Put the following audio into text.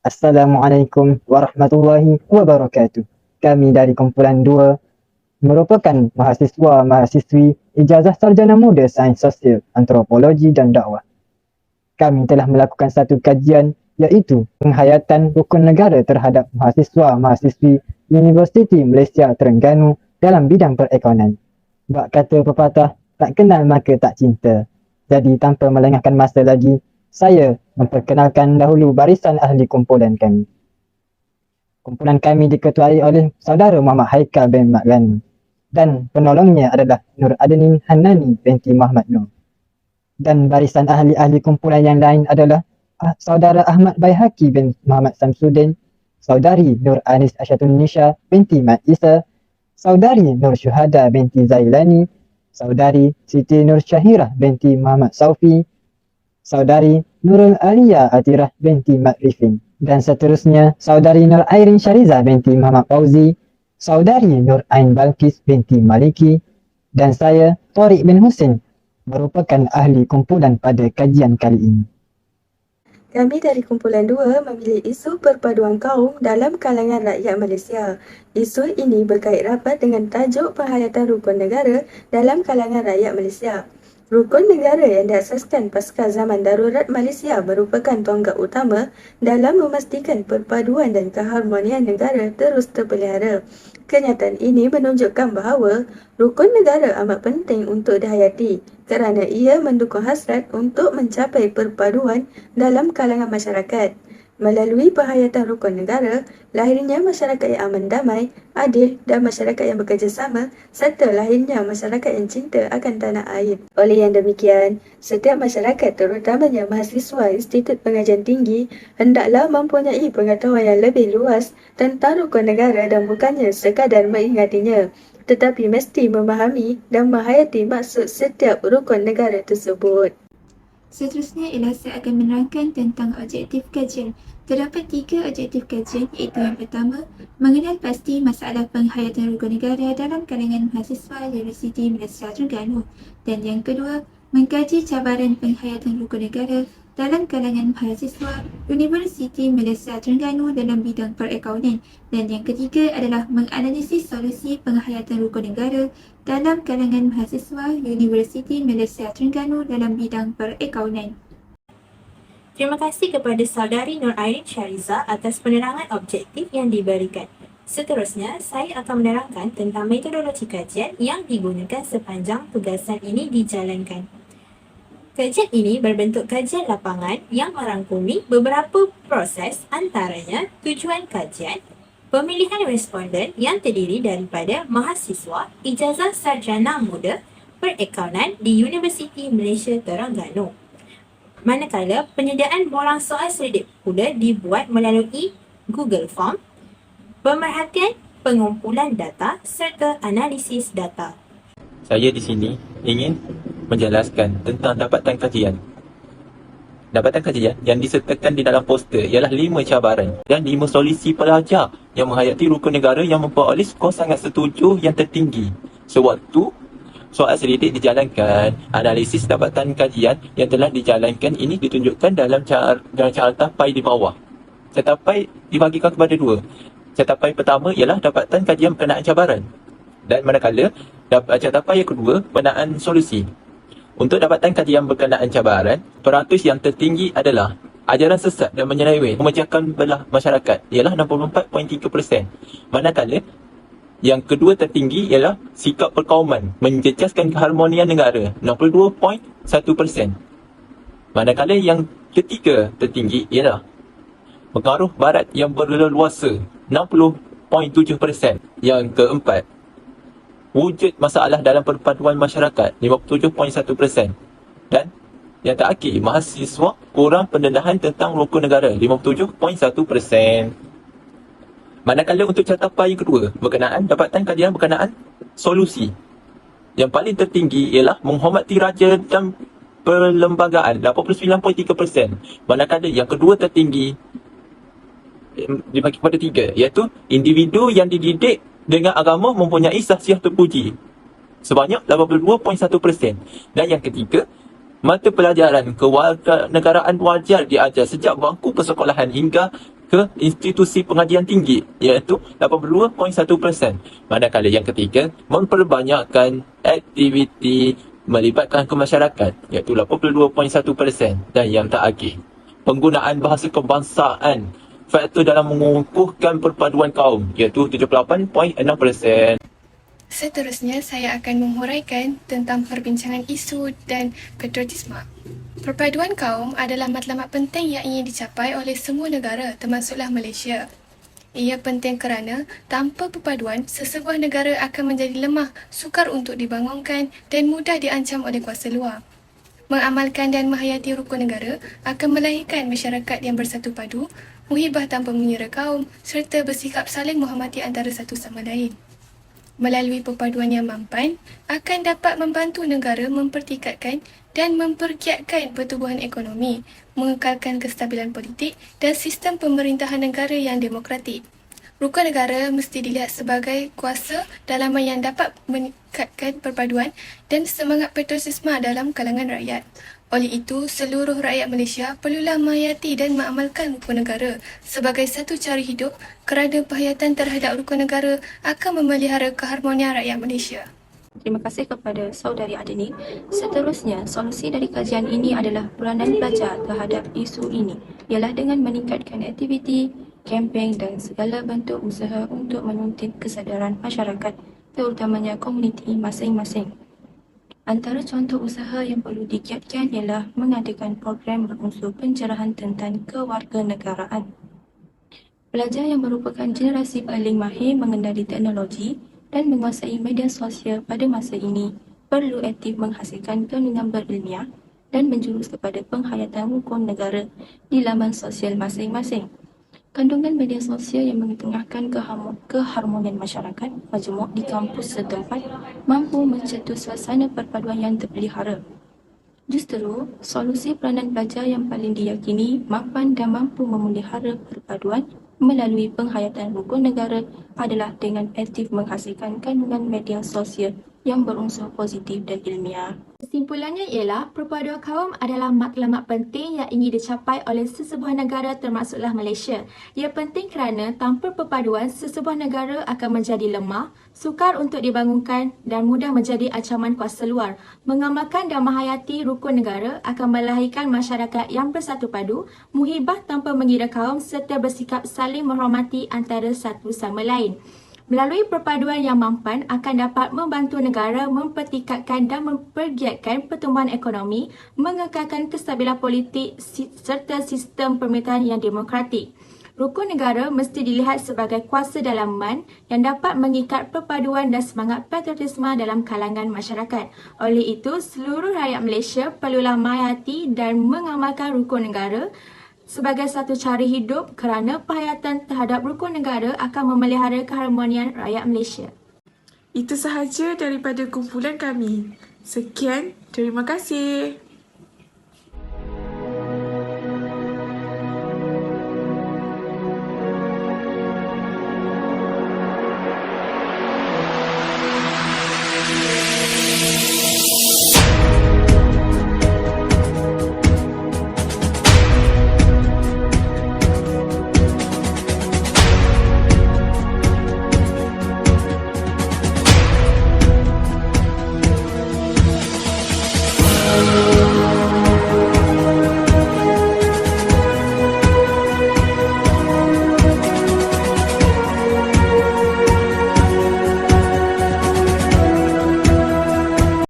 Assalamualaikum warahmatullahi wabarakatuh. Kami dari kumpulan 2 merupakan mahasiswa-mahasiswi ijazah sarjana muda sains sosial, antropologi dan dakwah. Kami telah melakukan satu kajian iaitu penghayatan rukun negara terhadap mahasiswa-mahasiswi Universiti Malaysia Terengganu dalam bidang perekonomian. Bak kata pepatah, tak kenal maka tak cinta. Jadi tanpa melengahkan masa lagi, saya memperkenalkan dahulu barisan ahli kumpulan kami. Kumpulan kami diketuai oleh saudara Muhammad Haikal bin Mat Ghani dan penolongnya adalah Nur Adenin Hanani binti Muhammad Nur. Dan barisan ahli-ahli kumpulan yang lain adalah saudara Ahmad Baihaqi bin Muhammad Samsudin, saudari Nur Anis Asyatun Nisha binti Mat Isa, saudari Nur Syuhada binti Zailani, saudari Siti Nur Syahirah binti Muhammad Saufi, saudari Nurul Aliyah Atirah binti Mat Rifin, dan seterusnya saudari Nur Airin Syariza binti Muhammad Fauzi, saudari Nur Ain Balkis binti Maliki, dan saya Tariq bin Husin merupakan ahli kumpulan pada kajian kali ini. Kami dari kumpulan 2 memilih isu perpaduan kaum dalam kalangan rakyat Malaysia. Isu ini berkait rapat dengan tajuk penghayatan rukun negara dalam kalangan rakyat Malaysia. Rukun negara yang diasaskan pasca zaman darurat Malaysia merupakan tonggak utama dalam memastikan perpaduan dan keharmonian negara terus terpelihara. Kenyataan ini menunjukkan bahawa rukun negara amat penting untuk dihayati kerana ia mendukung hasrat untuk mencapai perpaduan dalam kalangan masyarakat. Melalui penghayatan rukun negara, lahirnya masyarakat yang aman damai, adil dan masyarakat yang bekerjasama serta lahirnya masyarakat yang cinta akan tanah air. Oleh yang demikian, setiap masyarakat terutamanya mahasiswa Institut Pengajian Tinggi hendaklah mempunyai pengetahuan yang lebih luas tentang rukun negara dan bukannya sekadar mengingatinya, tetapi mesti memahami dan menghayati maksud setiap rukun negara tersebut. Seterusnya ialah saya akan menerangkan tentang objektif kajian. Terdapat 3 objektif kajian iaitu yang pertama, mengenal pasti masalah penghayatan rukun negara dalam kalangan mahasiswa Universiti Malaysia Terengganu, dan yang kedua, mengkaji cabaran penghayatan rukun negara dalam kalangan mahasiswa Universiti Malaysia Terengganu dalam bidang perekonomian, dan yang ketiga adalah menganalisis solusi penghayatan rukun negara dalam kalangan mahasiswa Universiti Malaysia Terengganu dalam bidang perekonomian. Terima kasih kepada saudari Nur Airin Syariza atas penerangan objektif yang diberikan. Seterusnya, saya akan menerangkan tentang metodologi kajian yang digunakan sepanjang tugasan ini dijalankan. Kajian ini berbentuk kajian lapangan yang merangkumi beberapa proses, antaranya tujuan kajian, pemilihan responden yang terdiri daripada mahasiswa ijazah sarjana muda perekonomian di Universiti Malaysia Terengganu. Manakala penyediaan borang soal selidik pula dibuat melalui Google Form, pemerhatian pengumpulan data serta analisis data. Saya di sini ingin menjelaskan tentang dapatan kajian. Dapatan kajian yang disertakan di dalam poster ialah 5 cabaran dan 5 solusi pelajar yang menghayati rukun negara yang memperoleh skor sangat setuju yang tertinggi. Sewaktu soal selidik dijalankan, analisis dapatan kajian yang telah dijalankan ini ditunjukkan dalam carta pai di bawah. Carta pai dibahagikan kepada 2. Carta pai pertama ialah dapatan kajian berkenaan cabaran, dan manakala carta pai yang kedua berkenaan solusi. Untuk dapatan kajian berkenaan cabaran, peratus yang tertinggi adalah ajaran sesat dan menyeleweng memecahkan belah masyarakat ialah 64.3%. Manakala yang kedua tertinggi ialah sikap perkauman menjejaskan keharmonian negara 62.1%. Manakala yang ketiga tertinggi ialah pengaruh barat yang berleluasa 60.7%. Yang keempat, wujud masalah dalam perpaduan masyarakat 57.1%. Dan yang terakhir, mahasiswa kurang pendedahan tentang rukun negara 57.1%. Manakala untuk carta pai yang kedua berkenaan dapatan kajian berkenaan solusi, yang paling tertinggi ialah menghormati raja dan perlembagaan 89.3%. Manakala yang kedua tertinggi dibagi kepada 3, iaitu individu yang dididik dengan agama mempunyai sahsiah terpuji sebanyak 82.1%. Dan yang ketiga, mata pelajaran kewarganegaraan wajar diajar sejak bangku persekolahan hingga ke institusi pengajian tinggi iaitu 82.1%. Manakala yang ketiga, memperbanyakkan aktiviti melibatkan ke masyarakat iaitu 82.1%. Dan yang terakhir, penggunaan bahasa kebangsaan faktor dalam mengukuhkan perpaduan kaum iaitu 78.6%. Seterusnya, saya akan menghuraikan tentang perbincangan isu dan patriotisme. Perpaduan kaum adalah matlamat penting yang ingin dicapai oleh semua negara, termasuklah Malaysia. Ia penting kerana tanpa perpaduan, sesebuah negara akan menjadi lemah, sukar untuk dibangunkan dan mudah diancam oleh kuasa luar. Mengamalkan dan menghayati rukun negara akan melahirkan masyarakat yang bersatu padu, muhibah tanpa mengira kaum, serta bersikap saling menghormati antara satu sama lain. Melalui perpaduan yang mampan, akan dapat membantu negara mempertingkatkan dan mempergiatkan pertumbuhan ekonomi, mengekalkan kestabilan politik dan sistem pemerintahan negara yang demokratik. Rukun negara mesti dilihat sebagai kuasa dalaman yang dapat meningkatkan perpaduan dan semangat patriotisme dalam kalangan rakyat. Oleh itu, seluruh rakyat Malaysia perlulah menghayati dan mengamalkan rukun negara sebagai satu cara hidup kerana penghayatan terhadap rukun negara akan memelihara keharmonian rakyat Malaysia. Terima kasih kepada saudari Adini. Seterusnya, solusi dari kajian ini adalah peranan pelajar terhadap isu ini ialah dengan meningkatkan aktiviti, kempen dan segala bentuk usaha untuk menyuntik kesedaran masyarakat, terutamanya komuniti masing-masing. Antara contoh usaha yang perlu digiatkan ialah mengadakan program berunsur pencerahan tentang kewarganegaraan. Pelajar yang merupakan generasi paling mahir mengenali teknologi dan menguasai media sosial pada masa ini perlu aktif menghasilkan kandungan berilmiah dan menjurus kepada penghayatan rukun negara di laman sosial masing-masing. Kandungan media sosial yang mengetengahkan keharmonian masyarakat majmuk di kampus setempat mampu mencetus suasana perpaduan yang terpelihara. Justru, solusi peranan pelajar yang paling diyakini mampan dan mampu memelihara perpaduan melalui penghayatan rukun negara adalah dengan aktif menghasilkan kandungan media sosial yang berunsur positif dan ilmiah. Kesimpulannya ialah perpaduan kaum adalah matlamat penting yang ingin dicapai oleh sesebuah negara termasuklah Malaysia. Ia penting kerana tanpa perpaduan, sesebuah negara akan menjadi lemah, sukar untuk dibangunkan dan mudah menjadi ancaman kuasa luar. Mengamalkan dan menghayati rukun negara akan melahirkan masyarakat yang bersatu padu, muhibah tanpa mengira kaum serta bersikap saling menghormati antara satu sama lain. Melalui perpaduan yang mampan akan dapat membantu negara mempertingkatkan dan mempergiatkan pertumbuhan ekonomi, mengekalkan kestabilan politik serta sistem pemerintahan yang demokratik. Rukun negara mesti dilihat sebagai kuasa dalaman yang dapat mengikat perpaduan dan semangat patriotisme dalam kalangan masyarakat. Oleh itu, seluruh rakyat Malaysia perlulah menghayati dan mengamalkan rukun negara sebagai satu cara hidup kerana penghayatan terhadap rukun negara akan memelihara keharmonian rakyat Malaysia. Itu sahaja daripada kumpulan kami. Sekian, terima kasih.